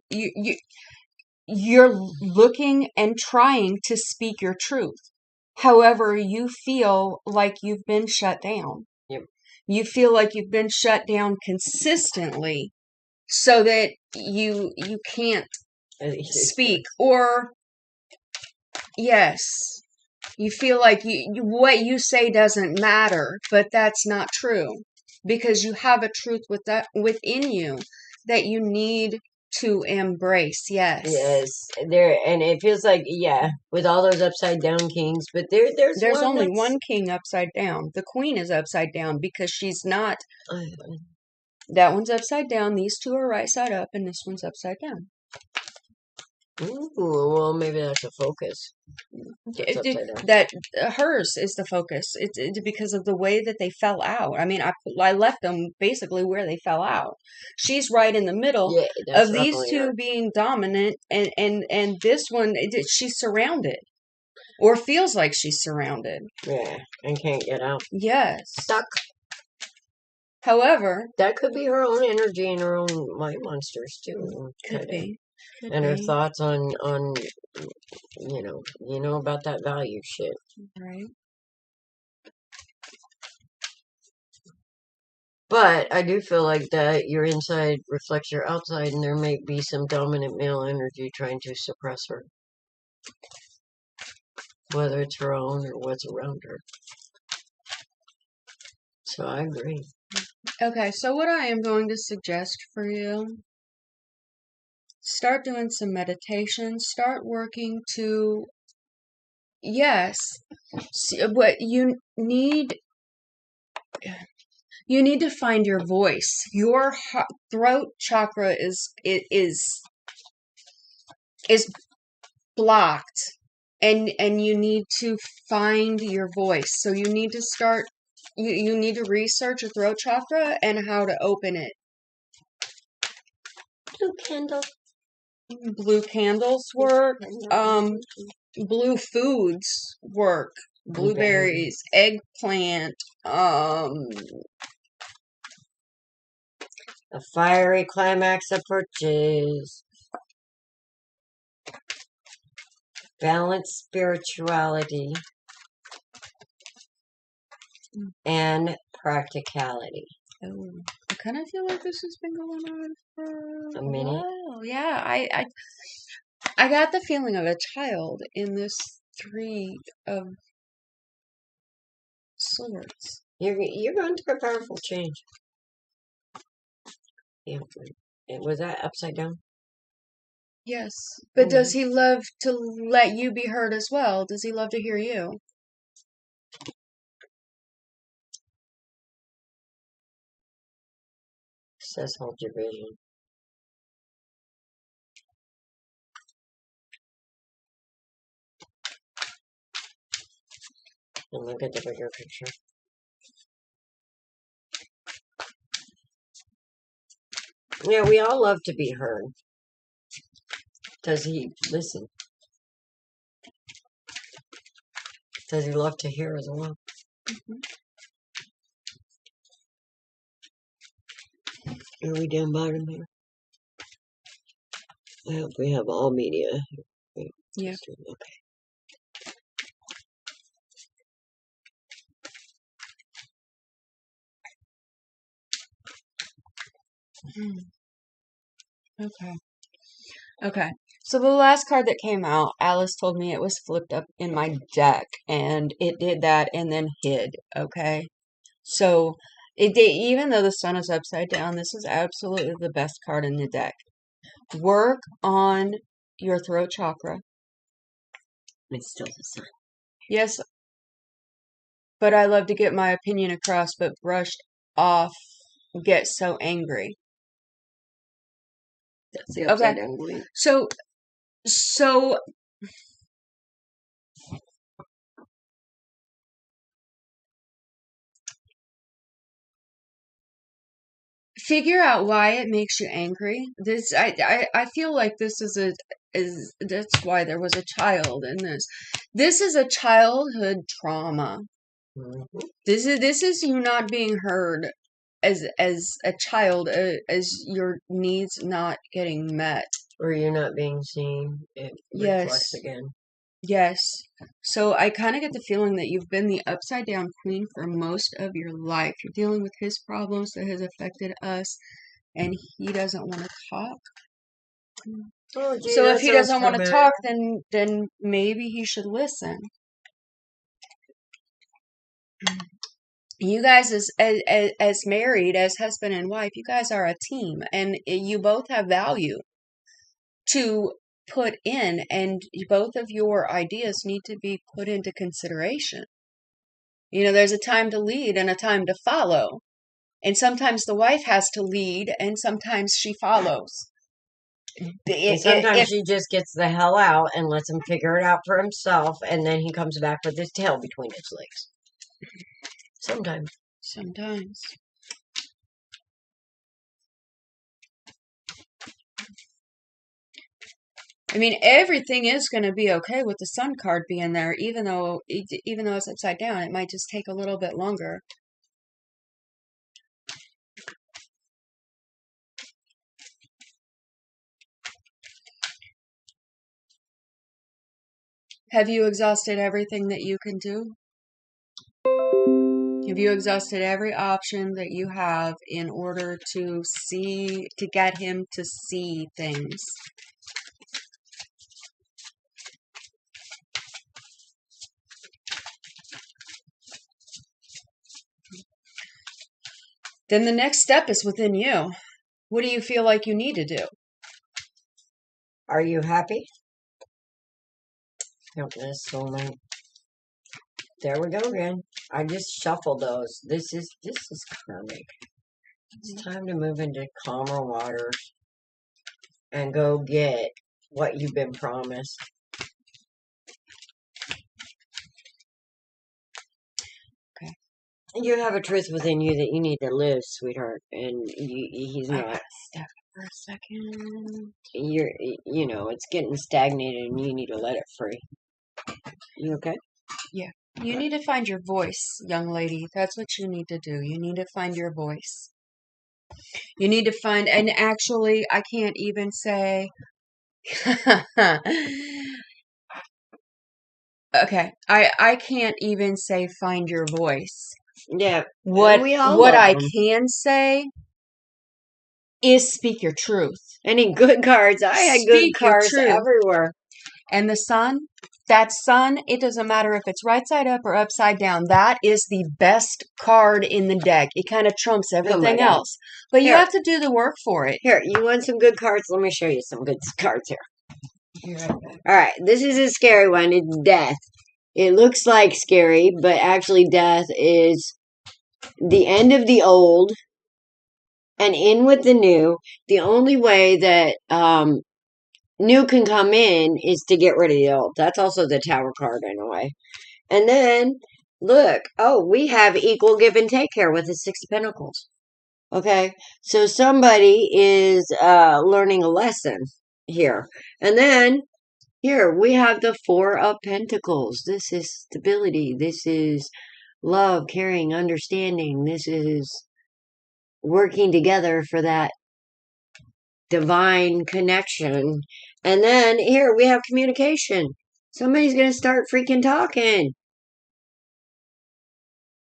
you're looking and trying to speak your truth. However, you feel like you've been shut down. Yep. You feel like you've been shut down consistently so that you can't speak. Or, yes, you feel like what you say doesn't matter, but that's not true. Because you have a truth within you that you need to embrace. Yes. Yes, there, and it feels like, yeah, with all those upside down kings, but there's one only that's- one king upside down. The queen is upside down because she's not. Uh, That one's upside down. These two are right side up, and this one's upside down. Ooh, well, maybe that's a focus. That's upside down. That hers is the focus. It's because of the way that they fell out. I mean, I left them basically where they fell out. She's right in the middle Yeah, that's of these definitely two her. being dominant, and this one, she's surrounded, or feels like she's surrounded. Yeah, and can't get out. Yes. Stuck. However, That could be her own energy and her own mind monsters too. could be. And her thoughts on you know about that value shit. Right. But I do feel like that your inside reflects your outside, and there may be some dominant male energy trying to suppress her, whether it's her own or what's around her. So I agree. Okay, so what I am going to suggest for you, start doing some meditation, start working to, yes, what you need to find your voice. Your throat chakra is blocked, and you need to find your voice. So you need to start, you need to research your throat chakra and how to open it. Blue candle. Blue candles work. Blue foods work. Blueberries, eggplant. A fiery climax approaches. Balanced spirituality and practicality. Oh, I kind of feel like this has been going on for A minute. while. Yeah, I got the feeling of a child in this Three of Swords. You're going through a powerful change. Yeah. Was that upside down? Yes, but does he love to let you be heard as well? Does he love to hear you? Says hold your vision. And look at the bigger picture. Yeah, we all love to be heard. Does he listen? Does he love to hear as well? Are we down bottom here? I hope we have all media. Wait, Yeah. Okay. Okay. Okay. So the last card that came out, Alice told me it was flipped up in my deck, and it did that and then hid. Okay. So it did, even though the sun is upside down, this is absolutely the best card in the deck. Work on your throat chakra. It's still the sun. Yes, but I love to get my opinion across, but brushed off, get so angry. That's the upside down blade. So figure out why it makes you angry. I feel like this is that's why there was a child in this. This is a childhood trauma. Mhm. This is you not being heard as a child, as your needs not getting met. Or you're not being seen. It reflects Yes. again. Yes. So I kind of get the feeling that you've been the upside down queen for most of your life. You're dealing with his problems that has affected us, and he doesn't want to talk. Oh, gee, So that if he sounds doesn't want to familiar. talk, then maybe he should listen. You guys, as married, as husband and wife, you guys are a team, and you both have value to put in, and both of your ideas need to be put into consideration. You know, there's a time to lead and a time to follow. And sometimes the wife has to lead and sometimes she follows. And sometimes she just gets the hell out and lets him figure it out for himself, and then he comes back with his tail between his legs. Sometimes. Sometimes. I mean, everything is going to be okay with the sun card being there, even though it's upside down. It might just take a little bit longer. Have you exhausted everything that you can do? Have you exhausted every option that you have in order to get him to see things? Then the next step is within you. What do you feel like you need to do? Are you happy? Don't miss soulmate. There we go again. I just shuffled those. This is karmic. It's time to move into calmer waters and go get what you've been promised. Okay. You have a truth within you that you need to live, sweetheart, and he's I not. gotta step for a second. You know, it's getting stagnated, and you need to let it free. You okay? Yeah. You need to find your voice, young lady. That's what you need to do. You need to find your voice. You need to find, and actually, I can't even say. Okay, I can't even say find your voice. Yeah. What we all what love I them. can say is speak your truth. Any good cards? I had good Speak your cards truth. everywhere. And the sun, that sun, it doesn't matter if it's right side up or upside down. That is the best card in the deck. It kind of trumps everything God. else. But you Here. have to do the work for it. Here, you want some good cards? Let me show you some good cards here. Be right back. All right, this is a scary one. It's death. It looks like scary, but actually death is the end of the old and in with the new. The only way that new can come in is to get rid of the old. That's also the Tower card in a way. And then, look, oh, we have equal give and take here with the Six of Pentacles. Okay, so somebody is learning a lesson here. And then, here, we have the Four of Pentacles. This is stability. This is love, caring, understanding. This is working together for that divine connection. And then here we have communication. Somebody's going to start freaking talking.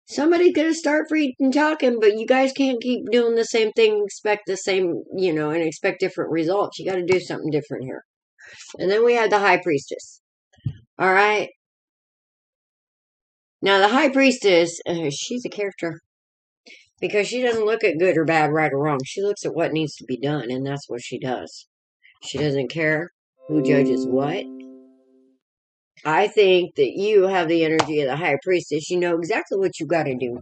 Somebody's going to start freaking talking, but you guys can't keep doing the same thing, expect the same, and expect different results. You got to do something different here. And then we have the High Priestess. All right. Now, the High Priestess, she's a character. Because she doesn't look at good or bad, right or wrong. She looks at what needs to be done, and that's what she does. She doesn't care who judges what. I think that you have the energy of the High Priestess. You know exactly what you got to do.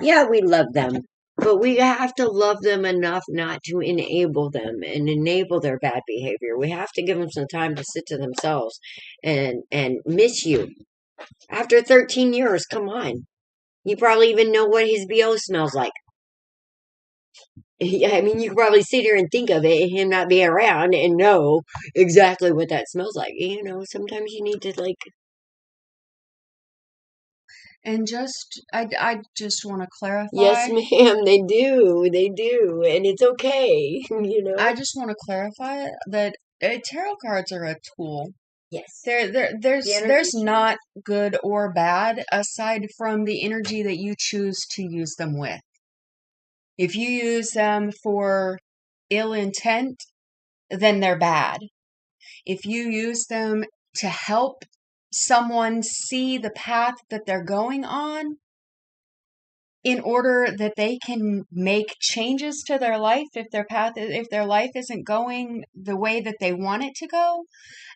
Yeah, we love them. But we have to love them enough not to enable them and enable their bad behavior. We have to give them some time to sit to themselves and miss you. After 13 years, come on. You probably even know what his BO smells like. Yeah, I mean, you could probably sit here and think of it, him not being around, and know exactly what that smells like. You know, sometimes you need to like. And I just want to Yes, clarify. ma'am. They do, and it's okay. You know. I just want to clarify that tarot cards are a tool. Yes. There's The energy not good or bad aside from the energy that you choose to use them with. If you use them for ill intent, then they're bad. If you use them to help someone see the path that they're going on in order that they can make changes to their life, if their life isn't going the way that they want it to go,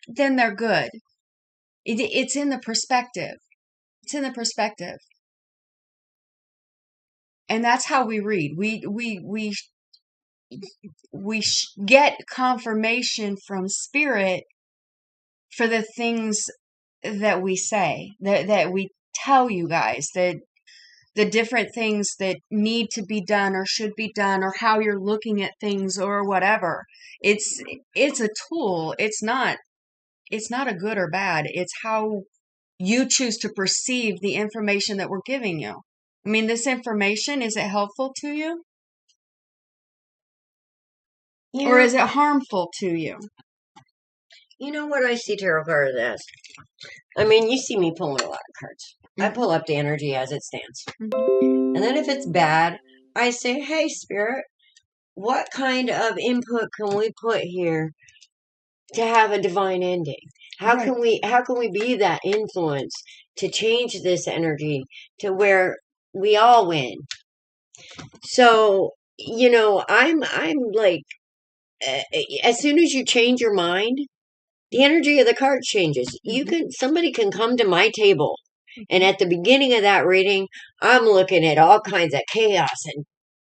then they're good. It's in the perspective. It's in the perspective. And that's how we read. We get confirmation from spirit for the things that we say, that we tell you guys, that the different things that need to be done or should be done, or how you're looking at things or whatever. It's a tool. It's not a good or bad. It's how you choose to perceive the information that we're giving you. I mean, this information, is it helpful to you? You Or know, is it harmful to you? you know what I see tarot cards as? I mean, you see me pulling a lot of cards. I pull up the energy as it stands. And then if it's bad, I say, hey, Spirit, what kind of input can we put here to have a divine ending? How can we be that influence to change this energy to where we all win? So, you know, I'm like, as soon as you change your mind, the energy of the card changes. Somebody can come to my table, and at the beginning of that reading, I'm looking at all kinds of chaos and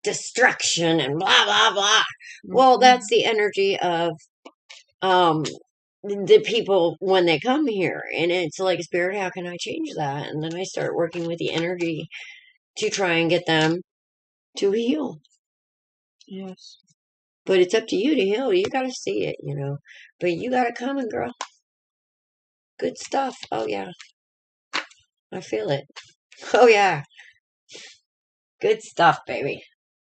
destruction and blah blah blah. Well, that's the energy of the people when they come here, and it's like, Spirit, how can I change that? And then I start working with the energy to try and get them to heal. Yes. But it's up to you to heal. You gotta see it, you know. But you gotta come in, girl. Good stuff. Oh yeah, I feel it. Oh yeah, good stuff, baby.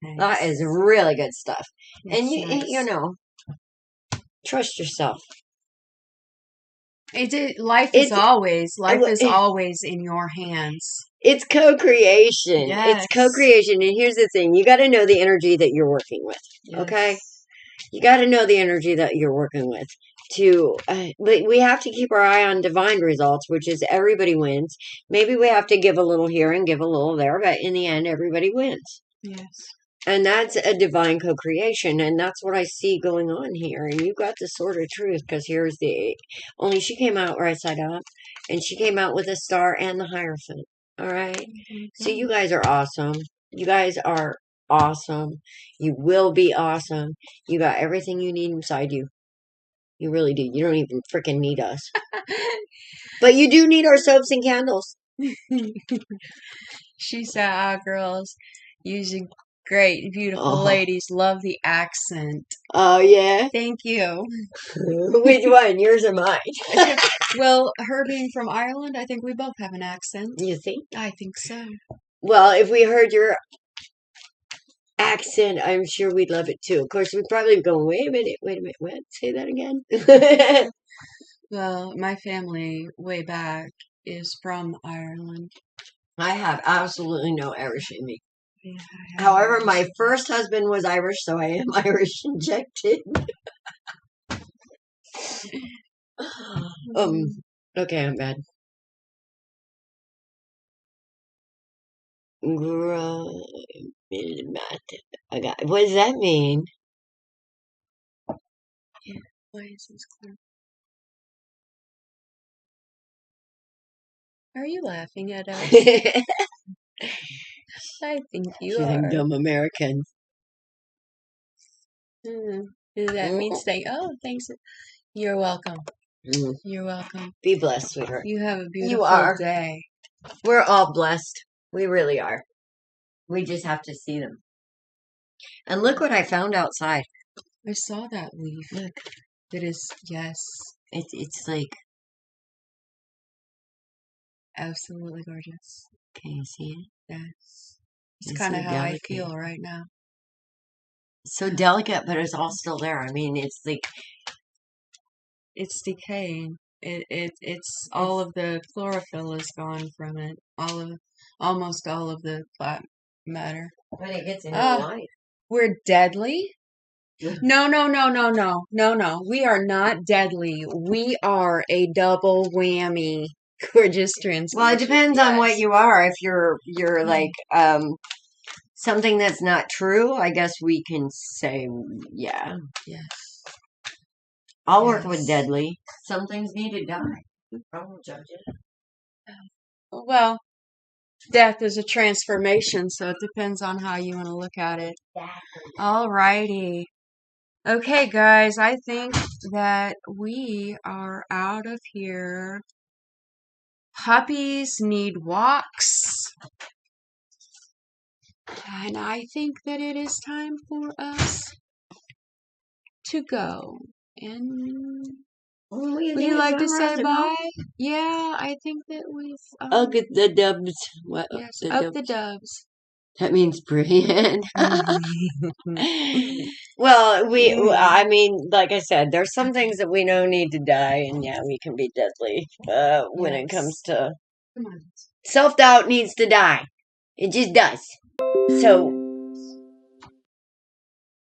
Nice. That is really good stuff. That's And nice. you know, trust yourself. Life is always in your hands. It's co-creation. Yes. It's co-creation. And here's the thing. You got to know the energy that you're working with. Yes. Okay? You got to know the energy that you're working with. But we have to keep our eye on divine results, which is everybody wins. Maybe we have to give a little here and give a little there, but in the end, everybody wins. Yes. And that's a divine co-creation, and that's what I see going on here. And you got the sword of truth, because here's only she came out right side up, and she came out with a star and the Hierophant. All right? So you guys are awesome. You guys are awesome. You will be awesome. You got everything you need inside you. You really do. You don't even freaking need us. But you do need our soaps and candles. She said, girls, using great, beautiful ladies, love the accent. Oh, yeah? Thank you. Which one? Yours or mine? Well, her being from Ireland, I think we both have an accent. You think? I think so. Well, if we heard your accent, I'm sure we'd love it too. Of course, we'd probably go, wait a minute, what? Say that again? Well, my family way back is from Ireland. I have absolutely no Irish in me. Yeah, however, my first husband was Irish, so I am Irish injected. Okay, I'm bad. What does that mean? Yeah, why is this clear? Are you laughing at us? I think you She's are. a dumb American. That means thanks. You're welcome. You're welcome. Be blessed, sweetheart. You have a beautiful day. We're all blessed. We really are. We just have to see them. And look what I found outside. I saw that leaf. Look, That is, yes, it's like, absolutely gorgeous. can you see it? Yes. It's It's kind so of how I delicate. feel right now. So delicate, but it's all still there. I mean, it's like, It's decaying. It's all of the chlorophyll is gone from it. Almost all of the plant matter. when it gets into Ah, life. we're deadly? No, no, no, no, no, no, no. We are not deadly. We are a double whammy. Gorgeous translation. Well, it depends on what Yes. you are. If you're like something that's not true, I guess we can say, yeah. Yes. I'll work with Yes. deadly. Some things need to die. I won't judge it. Well, death is a transformation, so it depends on how you want to look at it. Alrighty. Okay, guys, I think that we are out of here. Puppies need walks. And I think that it is time for us to go. And would you like to say bye? Yeah, I think that we've. Ugh, the dubs. What? Yes, The up dubs. the doves. That means brilliant. Well, I mean, like I said, there's some things that we know need to die, and yeah, we can be deadly when it comes to Come on. self-doubt needs to die. It just does. So,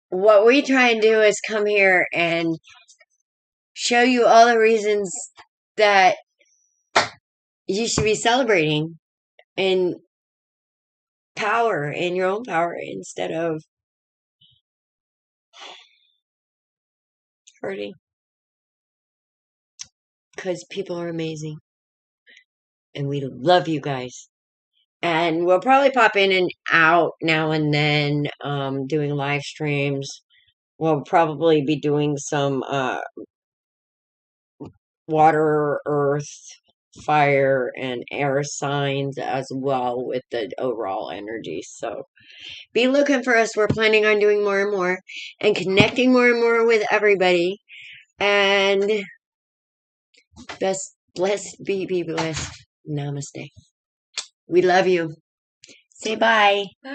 what we try and do is come here and show you all the reasons that you should be celebrating in power, in your own power, instead of hurting. Because people are amazing. And we love you guys. And we'll probably pop in and out now and then, doing live streams. We'll probably be doing some water, earth, fire, and air signs as well with the overall energy. So be looking for us. We're planning on doing more and more and connecting more and more with everybody. And blessed be blessed. Namaste. We love you. Say bye. Bye.